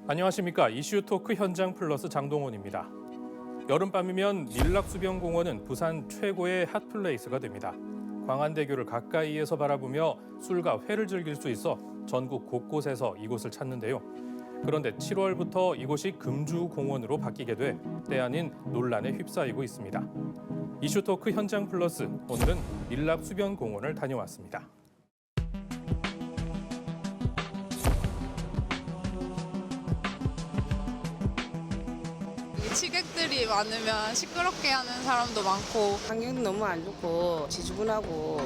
안녕하십니까. 이슈토크 현장 플러스 장동원입니다. 여름밤이면 밀락수변공원은 부산 최고의 핫플레이스가 됩니다. 광안대교를 가까이에서 바라보며 술과 회를 즐길 수 있어 전국 곳곳에서 이곳을 찾는데요. 그런데 7월부터 이곳이 금주공원으로 바뀌게 돼 때 아닌 논란에 휩싸이고 있습니다. 이슈토크 현장 플러스, 오늘은 밀락수변공원을 다녀왔습니다. 취객들이 많으면 시끄럽게 하는 사람도 많고 환경도 너무 안 좋고 지저분하고.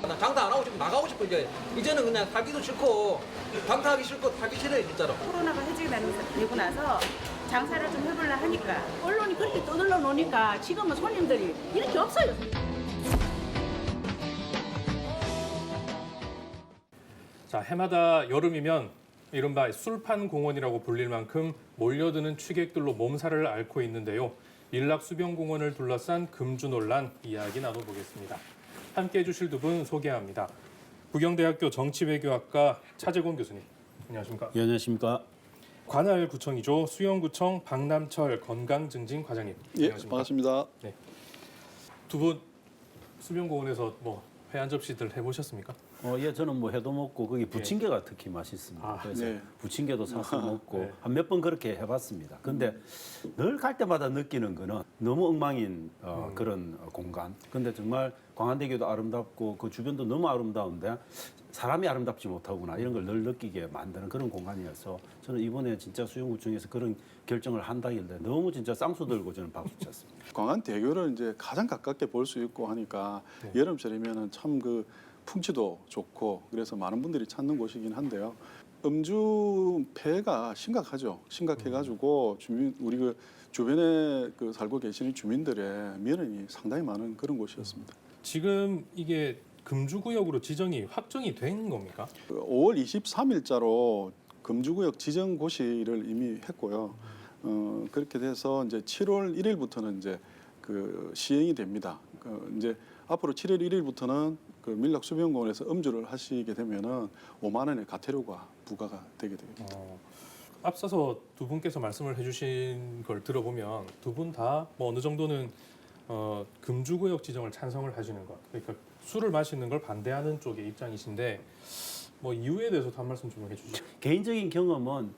나 장사 안 하고 싶고 나가고 싶어 이제. 이제는 그냥 살기도 싫고 장사하기 싫고 살기 싫어요 진짜로. 코로나가 해지되고 나서 장사를 좀 해보려 하니까 언론이 그렇게 떠들러 놓으니까 지금은 손님들이 이렇게 없어요. 자, 해마다 여름이면 이른바 술판 공원이라고 불릴 만큼 몰려드는 취객들로 몸살을 앓고 있는데요. 밀락수변공원을 둘러싼 금주 논란 이야기 나눠보겠습니다. 함께해 주실 두 분 소개합니다. 부경대학교 정치외교학과 차재곤 교수님, 안녕하십니까? 예, 안녕하십니까? 관할구청이죠. 수영구청 박남철 건강증진 과장님, 예, 안녕하십니까? 반갑습니다. 네. 두 분 수변공원에서 회 한 접시들 해보셨습니까? 예, 저는 뭐 회도 먹고 거기 부침개가 특히 맛있습니다. 아, 그래서 네. 부침개도 사서 먹고 네. 한 몇 번 그렇게 해봤습니다. 근데 늘 갈 때마다 느끼는 거는 너무 엉망인 그런 공간. 근데 정말 광안대교도 아름답고 그 주변도 너무 아름다운데 사람이 아름답지 못하구나 이런 걸 늘 느끼게 만드는 그런 공간이어서 저는 이번에 진짜 수영구청에서 그런 결정을 한다길래 너무 진짜 쌍수 들고 저는 박수 쳤습니다. 광안대교를 이제 가장 가깝게 볼 수 있고 하니까 여름철이면은 참 그 풍치도 좋고 그래서 많은 분들이 찾는 곳이긴 한데요. 음주 폐해가 심각하죠. 심각해가지고 우리 그 주변에 살고 계시는 주민들의 미련이 상당히 많은 그런 곳이었습니다. 지금 이게 금주구역으로 지정이 확정이 된 겁니까? 5월 23일자로 금주구역 지정 고시를 이미 했고요. 그렇게 돼서 이제 7월 1일부터는 이제 시행이 됩니다. 이제 앞으로 7월 1일부터는 밀락수변공원에서 음주를 하시게 되면은 5만 원의 과태료가 부과가 되게 됩니다. 앞서서 두 분께서 말씀을 해주신 걸 들어보면 두 분 다 어느 정도는 금주구역 지정을 찬성을 하시는 것, 그러니까 술을 마시는 걸 반대하는 쪽의 입장이신데 이유에 대해서도 한 말씀 좀 해주시죠. 개인적인 경험은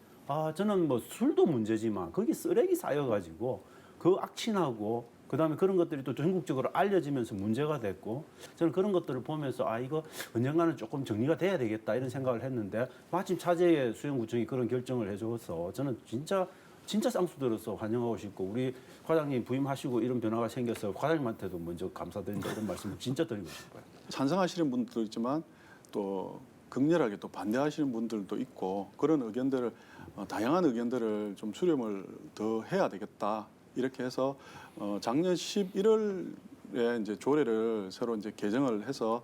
저는 뭐 술도 문제지만 거기 쓰레기 쌓여가지고 그 악취나고 그다음에 그런 것들이 또 전국적으로 알려지면서 문제가 됐고 저는 그런 것들을 보면서 이거 언젠가는 조금 정리가 돼야 되겠다 이런 생각을 했는데 마침 차제의 수영구청이 그런 결정을 해줘서 저는 진짜 쌍수 들어서 환영하고 싶고 우리 과장님 부임하시고 이런 변화가 생겨서 과장님한테도 먼저 감사드린다 이런 말씀을 진짜 드리고 싶어요. 찬성하시는 분들도 있지만 또 극렬하게 또 반대하시는 분들도 있고 그런 의견들을 다양한 의견들을 좀 수렴을 더 해야 되겠다 이렇게 해서 작년 11월에 이제 조례를 새로 이제 개정을 해서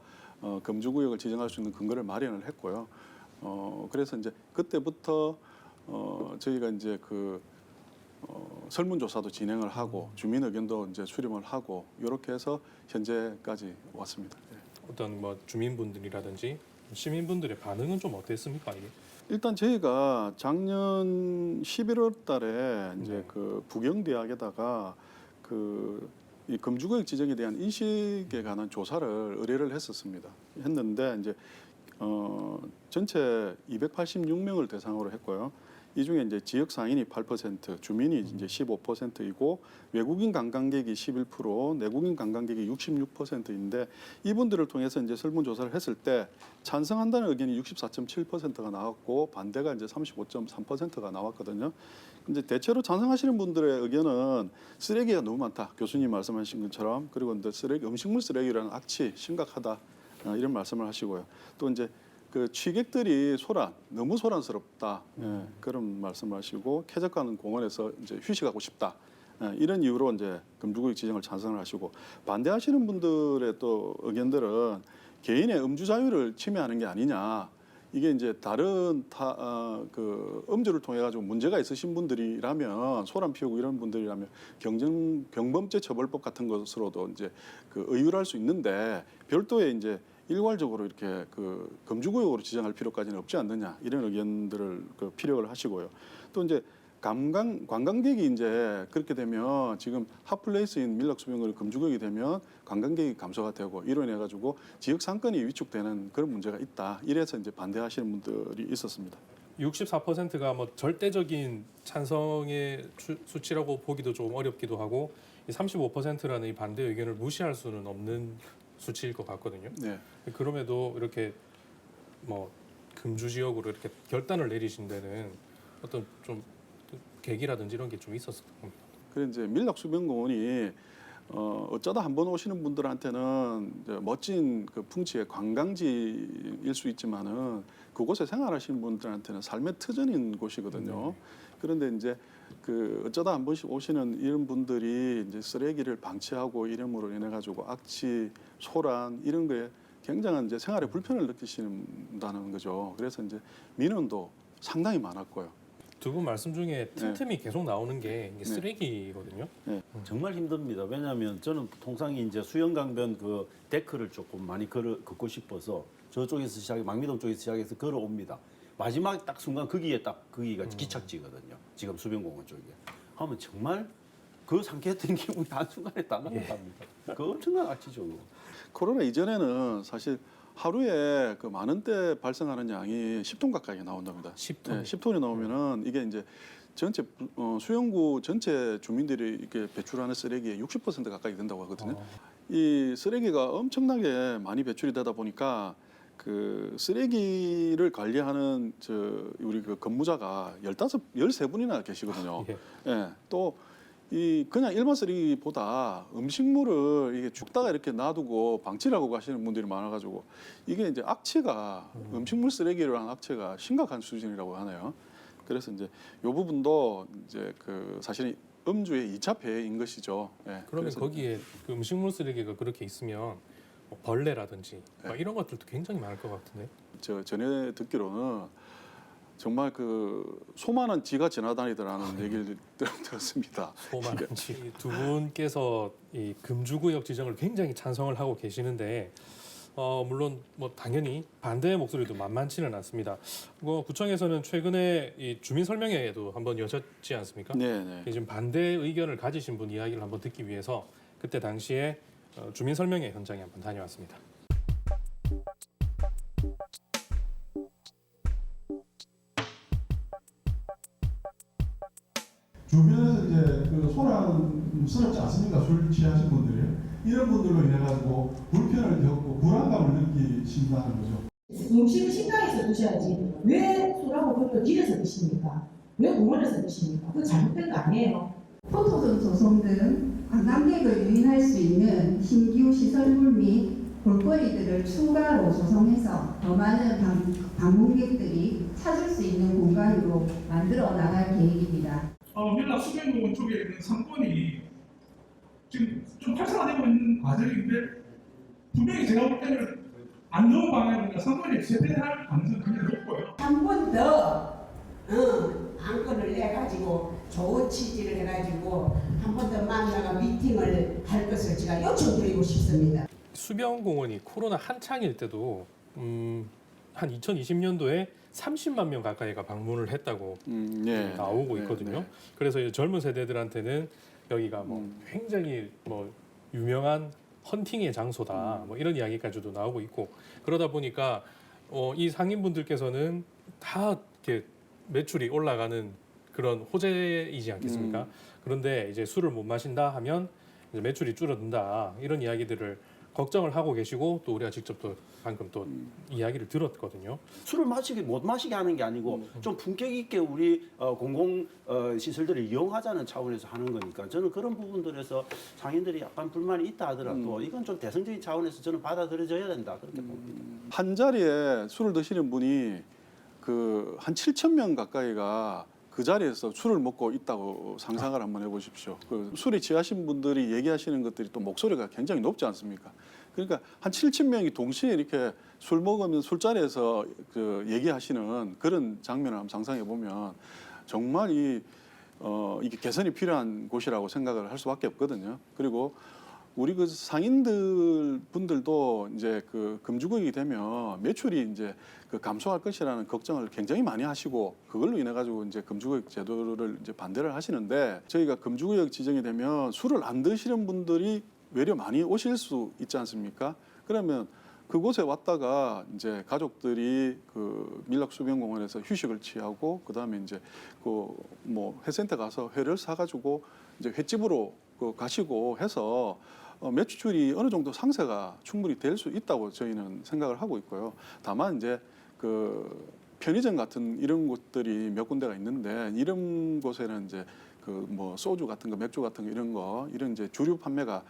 금주구역을 지정할 수 있는 근거를 마련을 했고요. 그래서 이제 그때부터 저희가 이제 설문조사도 진행을 하고 주민 의견도 이제 수렴을 하고 이렇게 해서 현재까지 왔습니다. 어떤 주민분들이라든지 시민분들의 반응은 좀 어땠습니까? 이게? 일단 저희가 작년 11월 달에 이제 부경대학에다가 이 금주구역 지정에 대한 인식에 관한 조사를 의뢰를 했는데 이제 전체 286명을 대상으로 했고요. 이 중에 이제 지역 상인이 8%, 주민이 이제 15%이고 외국인 관광객이 11%, 내국인 관광객이 66%인데 이분들을 통해서 이제 설문조사를 했을 때 찬성한다는 의견이 64.7%가 나왔고 반대가 이제 35.3%가 나왔거든요. 이제 대체로 찬성하시는 분들의 의견은 쓰레기가 너무 많다. 교수님 말씀하신 것처럼 그리고 이제 음식물 쓰레기라는 악취 심각하다 이런 말씀을 하시고요. 또 이제 취객들이 너무 소란스럽다 그런 말씀을 하시고 쾌적한 공원에서 이제 휴식하고 싶다 이런 이유로 이제 금주구역 지정을 찬성을 하시고 반대하시는 분들의 또 의견들은 개인의 음주 자유를 침해하는 게 아니냐 이게 이제 다른 음주를 통해 가지고 문제가 있으신 분들이라면 소란 피우고 이런 분들이라면 경범죄 처벌법 같은 것으로도 이제 의율할 수 있는데 별도의 이제 일괄적으로 이렇게 그 금주구역으로 지정할 필요까지는 없지 않느냐 이런 의견들을 그 피력을 하시고요. 또 이제 관광객이 이제 그렇게 되면 지금 핫플레이스인 밀락수변구역이 금주구역이 되면 관광객이 감소가 되고 이로 인해 가지고 지역 상권이 위축되는 그런 문제가 있다. 이래서 이제 반대하시는 분들이 있었습니다. 64%가 뭐 절대적인 찬성의 수치라고 보기도 좀 어렵기도 하고 이 35%라는 이 반대 의견을 무시할 수는 없는 수치일 것 같거든요. 네. 그럼에도 이렇게 뭐 금주 지역으로 이렇게 결단을 내리신 데는 어떤 좀 계기라든지 이런 게 좀 있었을 겁니다. 그래 이제 밀락수변공원이 어쩌다 한번 오시는 분들한테는 이제 멋진 그 풍치의 관광지일 수 있지만은 그곳에 생활하시는 분들한테는 삶의 터전인 곳이거든요. 그런데 이제 그 어쩌다 한 번씩 오시는 이런 분들이 이제 쓰레기를 방치하고 이름으로 인해 가지고 악취, 소란 이런 거에 굉장한 이제 생활의 불편을 느끼신다는 거죠. 그래서 이제 민원도 상당히 많았고요. 두 분 말씀 중에 틈틈이 계속 나오는 게 이게 쓰레기거든요. 정말 힘듭니다. 왜냐하면 저는 통상이 이제 수영강변 그 데크를 조금 많이 걷고 싶어서 저쪽에서 시작해 망미동 쪽에서 시작해서 걸어옵니다. 마지막 딱 순간 거기가 기착지거든요. 지금 수변공원 쪽에. 하면 정말 그 상쾌했던 기분이 한순간에 다 나갑니다. 그 엄청난 악취죠. 코로나 이전에는 사실 하루에 그 많은 때 발생하는 양이 10톤 가까이 나온답니다. 10톤. 네, 10톤이 나오면은 이게 이제 전체 수영구 전체 주민들이 이렇게 배출하는 쓰레기의 60% 가까이 된다고 하거든요. 이 쓰레기가 엄청나게 많이 배출이 되다 보니까 그 쓰레기를 관리하는 우리 그 근무자가 13분이나 계시거든요. 예. 또 이 그냥 일반 쓰레기보다 음식물을 이게 죽다가 이렇게 놔두고 방치를 하고 가시는 분들이 많아가지고 이게 이제 악취가 음식물 쓰레기랑 악취가 심각한 수준이라고 하네요. 그래서 이제 이 부분도 이제 그 사실은 음주의 2차 폐해인 것이죠. 예. 그러면 거기에 그 음식물 쓰레기가 그렇게 있으면 뭐 벌레라든지 막 이런 것들도 굉장히 많을 것 같은데. 전에 듣기로는 정말 그 소만한 쥐가 지나다니더라는 얘기를 들었습니다. 소만한 쥐. 두 분께서 이 금주구역 지정을 굉장히 찬성을 하고 계시는데 물론 뭐 당연히 반대의 목소리도 만만치는 않습니다. 구청에서는 최근에 이 주민 설명회에도 한번 여셨지 않습니까? 네. 지금 반대 의견을 가지신 분 이야기를 한번 듣기 위해서 그때 당시에 주민 설명회 현장에 한번 다녀왔습니다. 주변에서 이제 그 소란스럽지 않습니까? 술 취하신 분들이 이런 분들로 인해 가지고 불편을 겪고 불안감을 느끼신다는 거죠. 음식을 식당에서 드셔야지 왜 술하고 그걸 길에서 드십니까? 왜 공원에서 드십니까? 그건 잘못된 거 아니에요. 포토존 조성 등 관광객을 유인할 수 있는 신규 시설물 및 볼거리들을 추가로 조성해서 더 많은 방문객들이 찾을 수 있는 공간으로 만들어 나갈 계획입니다. 밀락수변공원 쪽에 있는 상권이 지금 좀 활성화되고 있는 과정인데 분명히 제가 볼 때는 안 좋은 방향으로 상권이 재편할 가능성이 굉장히 높고요. 한 번 더 안건을 내가지고 좋은 취지를 해가지고 한 번 더 만나가 미팅을 할 것을 제가 요청드리고 싶습니다. 수변공원이 코로나 한창일 때도 한 2020년도에 30만 명 가까이가 방문을 했다고 나오고 있거든요. 그래서 이제 젊은 세대들한테는 여기가 뭐 굉장히 뭐 유명한 헌팅의 장소다 뭐 이런 이야기까지도 나오고 있고 그러다 보니까 이 상인분들께서는 다 이렇게 매출이 올라가는 그런 호재이지 않겠습니까? 그런데 이제 술을 못 마신다 하면 이제 매출이 줄어든다 이런 이야기들을 걱정을 하고 계시고 또 우리가 직접 또 방금 또 이야기를 들었거든요. 술을 못 마시게 하는 게 아니고 좀 품격 있게 우리 공공 시설들을 이용하자는 차원에서 하는 거니까 저는 그런 부분들에서 상인들이 약간 불만이 있다 하더라도 이건 좀 대승적인 차원에서 저는 받아들여져야 된다 그렇게 봅니다. 한 자리에 술을 드시는 분이 그 한 7천 명 가까이가 그 자리에서 술을 먹고 있다고 상상을 한번 해보십시오. 그 술에 취하신 분들이 얘기하시는 것들이 또 목소리가 굉장히 높지 않습니까? 그러니까 한 7천 명이 동시에 이렇게 술 먹으면 술자리에서 그 얘기하시는 그런 장면을 한번 상상해 보면 정말 이게 개선이 필요한 곳이라고 생각을 할 수밖에 없거든요. 그리고 우리 그 상인들 분들도 이제 그 금주구역이 되면 매출이 이제 그 감소할 것이라는 걱정을 굉장히 많이 하시고 그걸로 인해 가지고 이제 금주구역 제도를 이제 반대를 하시는데 저희가 금주구역 지정이 되면 술을 안 드시는 분들이 외려 많이 오실 수 있지 않습니까? 그러면 그곳에 왔다가 이제 가족들이 그 밀락수변공원에서 휴식을 취하고 그다음에 이제 그 뭐 회센터 가서 회를 사가지고 이제 횟집으로 그 가시고 해서 매출이 어느 정도 상세가 충분히 될 수 있다고 저희는 생각을 하고 있고요. 다만 이제 그 편의점 같은 이런 곳들이 몇 군데가 있는데 이런 곳에는 이제 그 뭐 소주 같은 거, 맥주 같은 거 이런 이제 주류 판매가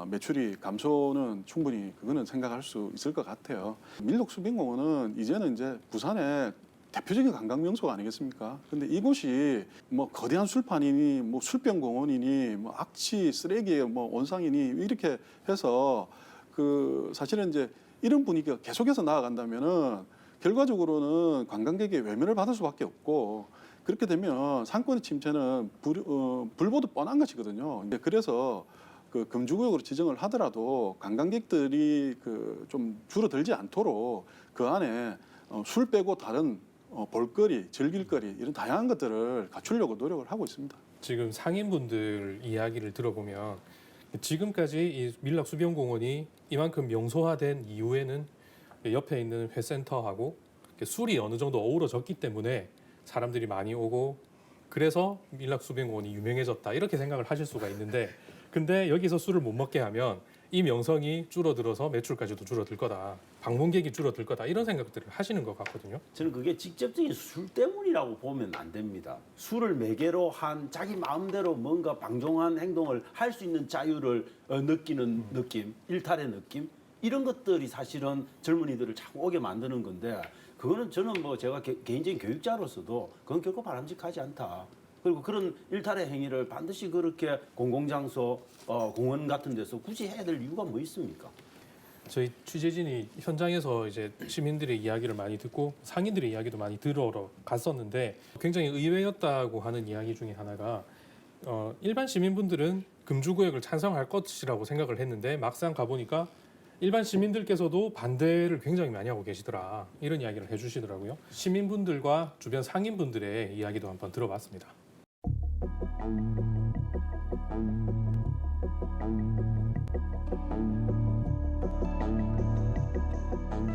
매출이 감소는 충분히 그거는 생각할 수 있을 것 같아요. 밀록수변공원은 이제는 이제 부산의 대표적인 관광 명소가 아니겠습니까? 근데 이곳이 뭐 거대한 술판이니 뭐 술병공원이니 뭐 악취, 쓰레기의 뭐 온상이니 이렇게 해서 그 사실은 이제 이런 분위기가 계속해서 나아간다면은 결과적으로는 관광객의 외면을 받을 수밖에 없고 그렇게 되면 상권의 침체는 불보듯 뻔한 것이거든요. 그래서 그 금주구역으로 지정을 하더라도 관광객들이 그 좀 줄어들지 않도록 그 안에 술 빼고 다른 볼거리, 즐길거리 이런 다양한 것들을 갖추려고 노력을 하고 있습니다. 지금 상인분들 이야기를 들어보면 지금까지 이 밀락수변공원이 이만큼 명소화된 이후에는 옆에 있는 회센터하고 술이 어느 정도 어우러졌기 때문에 사람들이 많이 오고 그래서 밀락수변공원이 유명해졌다 이렇게 생각을 하실 수가 있는데 근데 여기서 술을 못 먹게 하면 이 명성이 줄어들어서 매출까지도 줄어들 거다. 방문객이 줄어들 거다. 이런 생각들을 하시는 것 같거든요. 저는 그게 직접적인 술 때문이라고 보면 안 됩니다. 술을 매개로 한 자기 마음대로 뭔가 방종한 행동을 할 수 있는 자유를 느끼는 느낌, 일탈의 느낌 이런 것들이 사실은 젊은이들을 자꾸 오게 만드는 건데 그거는 저는 뭐 제가 개인적인 교육자로서도 그건 결코 바람직하지 않다. 그리고 그런 일탈의 행위를 반드시 그렇게 공공장소, 공원 같은 데서 굳이 해야 될 이유가 뭐 있습니까? 저희 취재진이 현장에서 이제 시민들의 이야기를 많이 듣고 상인들의 이야기도 많이 들으러 갔었는데 굉장히 의외였다고 하는 이야기 중에 하나가 일반 시민분들은 금주구역을 찬성할 것이라고 생각을 했는데 막상 가보니까 일반 시민들께서도 반대를 굉장히 많이 하고 계시더라. 이런 이야기를 해주시더라고요. 시민분들과 주변 상인분들의 이야기도 한번 들어봤습니다.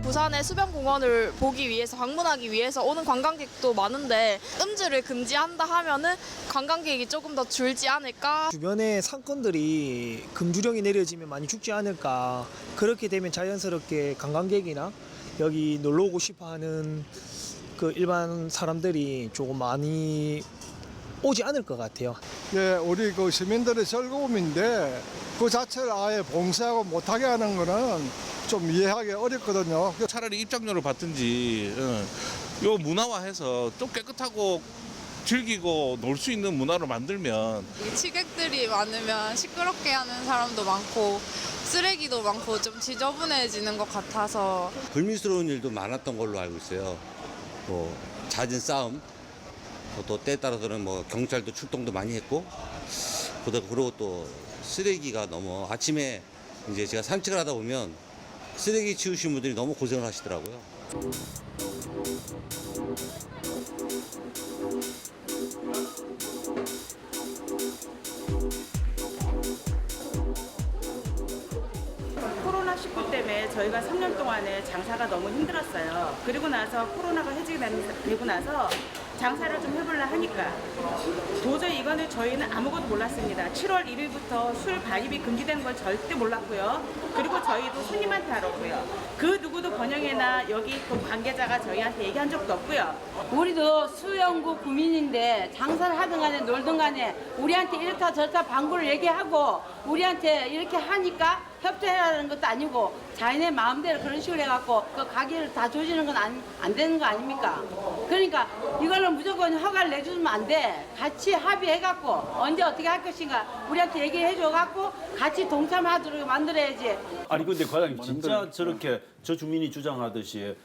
부산의 수변공원을 보기 위해서 방문하기 위해서 오는 관광객도 많은데 음주를 금지한다 하면은 관광객이 조금 더 줄지 않을까. 주변에 상권들이 금주령이 내려지면 많이 죽지 않을까. 그렇게 되면 자연스럽게 관광객이나 여기 놀러 오고 싶어하는 그 일반 사람들이 조금 많이 오지 않을 것 같아요. 예, 우리 그 시민들의 즐거움인데 그 자체를 아예 봉쇄하고 못하게 하는 거는 좀 이해하기 어렵거든요. 차라리 입장료를 받든지 요 문화화해서 좀 깨끗하고 즐기고 놀 수 있는 문화를 만들면 취객들이 많으면 시끄럽게 하는 사람도 많고 쓰레기도 많고 좀 지저분해지는 것 같아서 불미스러운 일도 많았던 걸로 알고 있어요. 뭐 잦은 싸움, 또 때에 따라서는 뭐 경찰도 출동도 많이 했고, 그리고 또 쓰레기가 너무 아침에 이제 제가 산책을 하다 보면 쓰레기 치우신 분들이 너무 고생을 하시더라고요. 코로나19 때문에 저희가 3년 동안에 장사가 너무 힘들었어요. 그리고 나서 코로나가 해지되고 나서 장사를 좀 해보려 하니까 도저히 이거는 저희는 아무것도 몰랐습니다. 7월 1일부터 술 반입이 금지된 걸 절대 몰랐고요. 그리고 저희도 손님한테 알았고요. 그 누구도 번영회나 여기 또 관계자가 저희한테 얘기한 적도 없고요. 우리도 수영구 구민인데 장사를 하든 간에 놀든 간에 우리한테 이렇다 저렇다 방구를 얘기하고 우리한테 이렇게 하니까 협조해라는 것도 아니고 자기네 마음대로 그런 식으로 해갖고 그 가게를 다 조지는 건 안 되는 거 아닙니까? 그러니까 이걸로 무조건 허가를 내주면 안 돼. 같이 합의해갖고 언제 어떻게 할 것인가 우리한테 얘기해줘갖고 같이 동참하도록 만들어야지. 아니 근데 과장님 진짜 저렇게 저 주민이 주장하듯이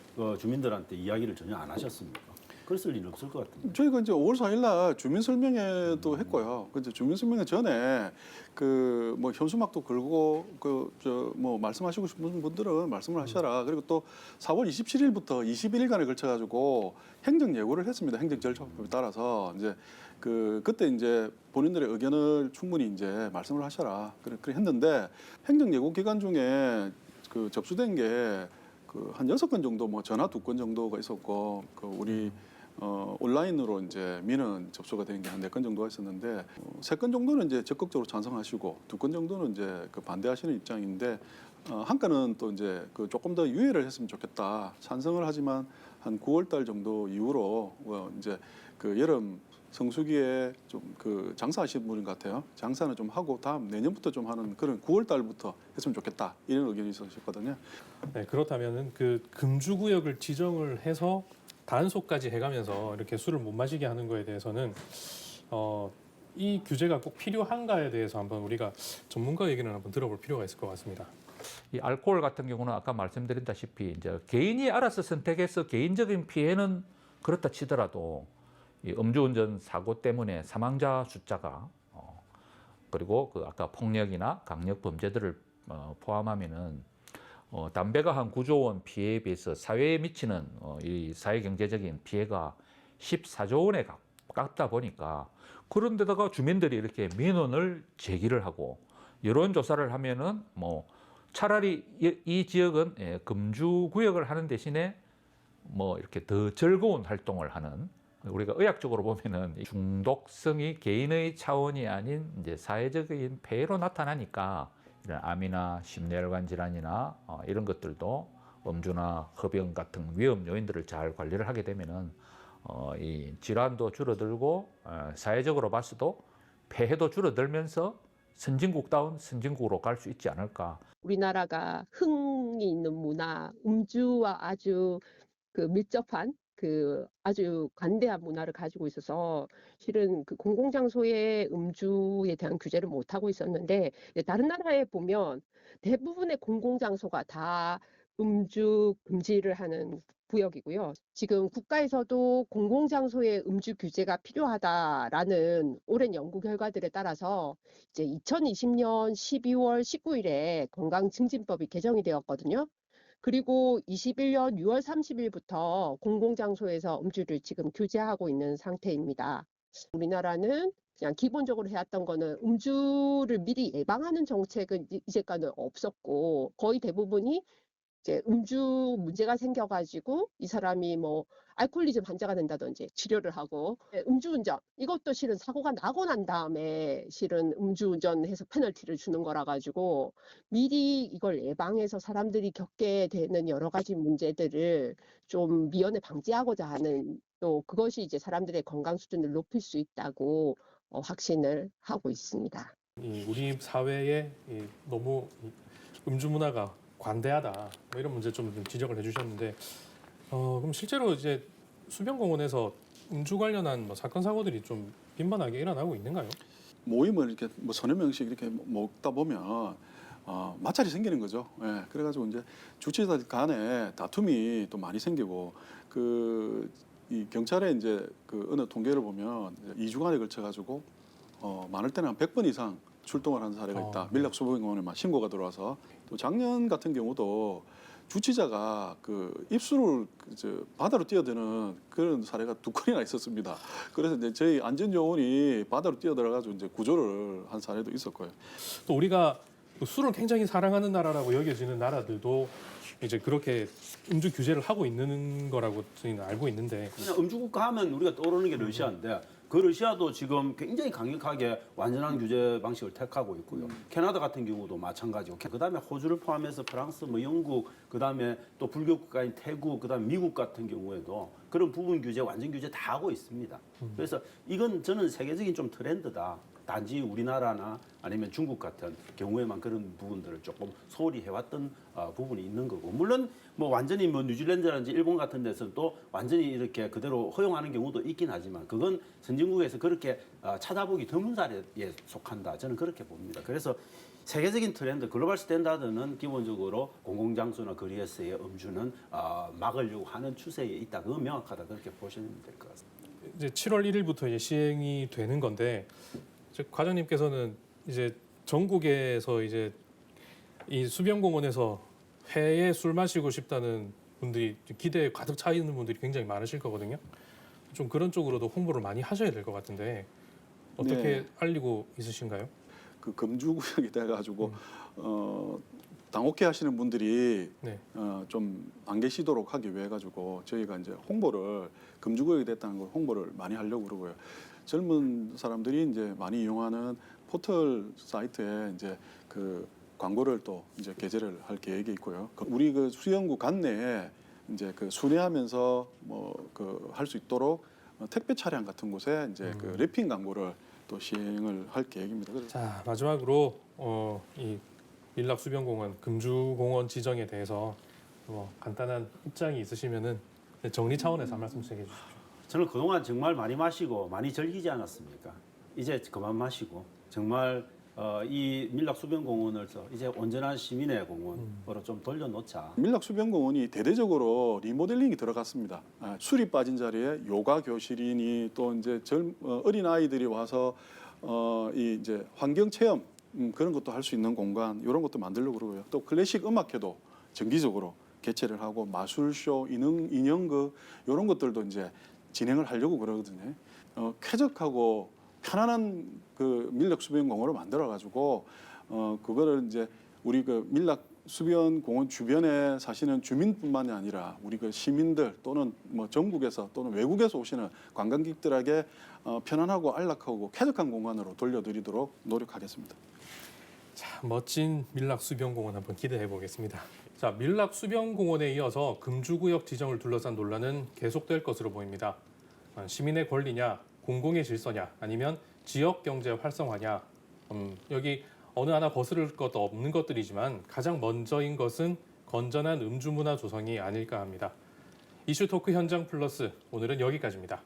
주민들한테 이야기를 전혀 안 하셨습니까? 그랬을 일은 없을 것 같은데. 저희가 이제 5월 4일 날 주민설명회도 했고요. 그 이제 주민설명회 전에 그 뭐 현수막도 걸고 그 저 뭐 말씀하시고 싶은 분들은 말씀을 하셔라. 그리고 또 4월 27일부터 21일간에 걸쳐 가지고 행정 예고를 했습니다. 행정 절차법에 따라서 이제 그때 이제 본인들의 의견을 충분히 이제 말씀을 하셔라. 그래 했는데 행정 예고 기간 중에 그 접수된 게 그 한 6건 정도 뭐 전화 2건 정도가 있었고 그 우리 온라인으로 이제 민원 접수가 된 게 한 4건 정도가 있었는데 3건 정도는 이제 적극적으로 찬성하시고 2건 정도는 이제 그 반대하시는 입장인데 한 건은 또 이제 그 조금 더 유예를 했으면 좋겠다. 찬성을 하지만 한 9월 달 정도 이후로 이제 그 여름 성수기에 좀 그 장사하시는 분 같아요. 장사는 좀 하고 다음 내년부터 좀 하는 그런 9월 달부터 했으면 좋겠다. 이런 의견이 있으셨거든요. 네, 그렇다면은 그 금주구역을 지정을 해서 단속까지 해가면서 이렇게 술을 못 마시게 하는 거에 대해서는 이 규제가 꼭 필요한가에 대해서 한번 우리가 전문가 얘기를 한번 들어볼 필요가 있을 것 같습니다. 이 알코올 같은 경우는 아까 말씀드렸다시피 이제 개인이 알아서 선택해서 개인적인 피해는 그렇다 치더라도 이 음주운전 사고 때문에 사망자 숫자가 그리고 그 아까 폭력이나 강력 범죄들을 포함하면은 담배가 한 9조 원 피해에 비해서 사회에 미치는 이 사회 경제적인 피해가 14조 원에 가깝다 보니까 그런데다가 주민들이 이렇게 민원을 제기를 하고 여론조사를 하면은 뭐 차라리 이 지역은 금주 구역을 하는 대신에 뭐 이렇게 더 즐거운 활동을 하는 우리가 의학적으로 보면은 중독성이 개인의 차원이 아닌 이제 사회적인 폐해로 나타나니까 이런 암이나 심뇌혈관 질환이나 이런 것들도 음주나 흡연 같은 위험 요인들을 잘 관리를 하게 되면은 이 질환도 줄어들고 사회적으로 봤어도 폐해도 줄어들면서 선진국다운 선진국으로 갈 수 있지 않을까. 우리나라가 흥이 있는 문화, 음주와 아주 그 밀접한 그 아주 관대한 문화를 가지고 있어서 실은 그 공공장소의 음주에 대한 규제를 못 하고 있었는데 다른 나라에 보면 대부분의 공공장소가 다 음주 금지를 하는 구역이고요. 지금 국가에서도 공공장소의 음주 규제가 필요하다라는 오랜 연구 결과들에 따라서 이제 2020년 12월 19일에 건강증진법이 개정이 되었거든요. 그리고 21년 6월 30일부터 공공장소에서 음주를 지금 규제하고 있는 상태입니다. 우리나라는 그냥 기본적으로 해왔던 거는 음주를 미리 예방하는 정책은 이제까지는 없었고 거의 대부분이 이제 음주 문제가 생겨가지고 이 사람이 뭐 알코올리즘 환자가 된다든지 치료를 하고 음주운전 이것도 실은 사고가 나고 난 다음에 실은 음주운전해서 페널티를 주는 거라 가지고 미리 이걸 예방해서 사람들이 겪게 되는 여러 가지 문제들을 좀 미연에 방지하고자 하는 또 그것이 이제 사람들의 건강 수준을 높일 수 있다고 확신을 하고 있습니다. 우리 사회에 너무 음주 문화가 관대하다 뭐 이런 문제 좀 지적을 해주셨는데 그럼 실제로 이제 수변공원에서 음주 관련한 뭐 사건 사고들이 좀 빈번하게 일어나고 있는가요? 모임을 이렇게 뭐 서너 명씩 이렇게 먹다 보면 마찰이 생기는 거죠. 예, 그래가지고 이제 주치자들 간에 다툼이 또 많이 생기고 이 경찰에 이제 그 어느 통계를 보면 2주간에 걸쳐가지고 많을 때는 한 100번 이상 출동을 한 사례가 있다. 밀락수변공원에만 신고가 들어와서 또 작년 같은 경우도 주치자가 그 입수를 바다로 뛰어드는 그런 사례가 2건이나 있었습니다. 그래서 이제 저희 안전요원이 바다로 뛰어들어가지고 이제 구조를 한 사례도 있었고요. 또 우리가 술을 굉장히 사랑하는 나라라고 여겨지는 나라들도 이제 그렇게 음주 규제를 하고 있는 거라고 저희는 알고 있는데 그냥 음주국가 하면 우리가 떠오르는 게 러시아인데 그 러시아도 지금 굉장히 강력하게 완전한 규제 방식을 택하고 있고요. 캐나다 같은 경우도 마찬가지고 그다음에 호주를 포함해서 프랑스, 뭐 영국, 그다음에 또 불교 국가인 태국, 그다음에 미국 같은 경우에도 그런 부분 규제, 완전 규제 다 하고 있습니다. 그래서 이건 저는 세계적인 좀 트렌드다. 단지 우리나라나 아니면 중국 같은 경우에만 그런 부분들을 조금 소홀히 해왔던 부분이 있는 거고 물론 뭐 완전히 뭐 뉴질랜드라든지 일본 같은 데서는 또 완전히 이렇게 그대로 허용하는 경우도 있긴 하지만 그건 선진국에서 그렇게 찾아보기 드문 사례에 속한다. 저는 그렇게 봅니다. 그래서 세계적인 트렌드, 글로벌 스탠다드는 기본적으로 공공장소나 거리에서의 음주는 막으려고 하는 추세에 있다. 그건 명확하다. 그렇게 보시면 될 것 같습니다. 이제 7월 1일부터 이제 시행이 되는 건데, 과장님께서는 이제 전국에서 이제 이 수변공원에서 회에 술 마시고 싶다는 분들이 기대에 가득 차 있는 분들이 굉장히 많으실 거거든요. 좀 그런 쪽으로도 홍보를 많이 하셔야 될 것 같은데 어떻게 네. 알리고 있으신가요? 그 금주구역이 돼가지고 당혹해 하시는 분들이 네. 좀 안 계시도록 하기 위해 가지고 저희가 이제 홍보를 금주구역이 됐다는 걸 홍보를 많이 하려고 그러고요. 젊은 사람들이 이제 많이 이용하는 포털 사이트에 이제 그 광고를 또 이제 게재를 할 계획이 있고요. 우리 그 수영구 관내에 이제 그 순회하면서 뭐 그 할 수 있도록 택배 차량 같은 곳에 이제 그 랩핑 광고를 또 시행을 할 계획입니다. 그래서 자, 마지막으로 이 밀락 수변공원 금주공원 지정에 대해서 간단한 입장이 있으시면은 정리 차원에서 한 말씀씩 해주십시오. 저는 그동안 정말 많이 마시고 많이 즐기지 않았습니까? 이제 그만 마시고 정말 이 밀락 수변공원을 이제 온전한 시민의 공원으로 좀 돌려놓자. 밀락 수변공원이 대대적으로 리모델링이 들어갔습니다. 술이 빠진 자리에 요가 교실이니 또 이제 어린 아이들이 와서 이 이제 환경 체험 그런 것도 할 수 있는 공간 이런 것도 만들려고 그러고요. 또 클래식 음악회도 정기적으로 개최를 하고 마술쇼, 인형극 이런 것들도 이제 진행을 하려고 그러거든요. 쾌적하고 편안한 그 밀락 수변공원을 만들어 가지고 그거를 이제 우리 그 밀락 수변공원 주변에 사시는 주민뿐만이 아니라 우리 그 시민들 또는 뭐 전국에서 또는 외국에서 오시는 관광객들에게 편안하고 안락하고 쾌적한 공간으로 돌려드리도록 노력하겠습니다. 자, 멋진 밀락 수변공원 한번 기대해 보겠습니다. 자, 밀락 수변공원에 이어서 금주구역 지정을 둘러싼 논란은 계속될 것으로 보입니다. 시민의 권리냐, 공공의 질서냐, 아니면 지역 경제 활성화냐. 여기 어느 하나 거스를 것 없는 것들이지만 가장 먼저인 것은 건전한 음주 문화 조성이 아닐까 합니다. 이슈 토크 현장 플러스 오늘은 여기까지입니다.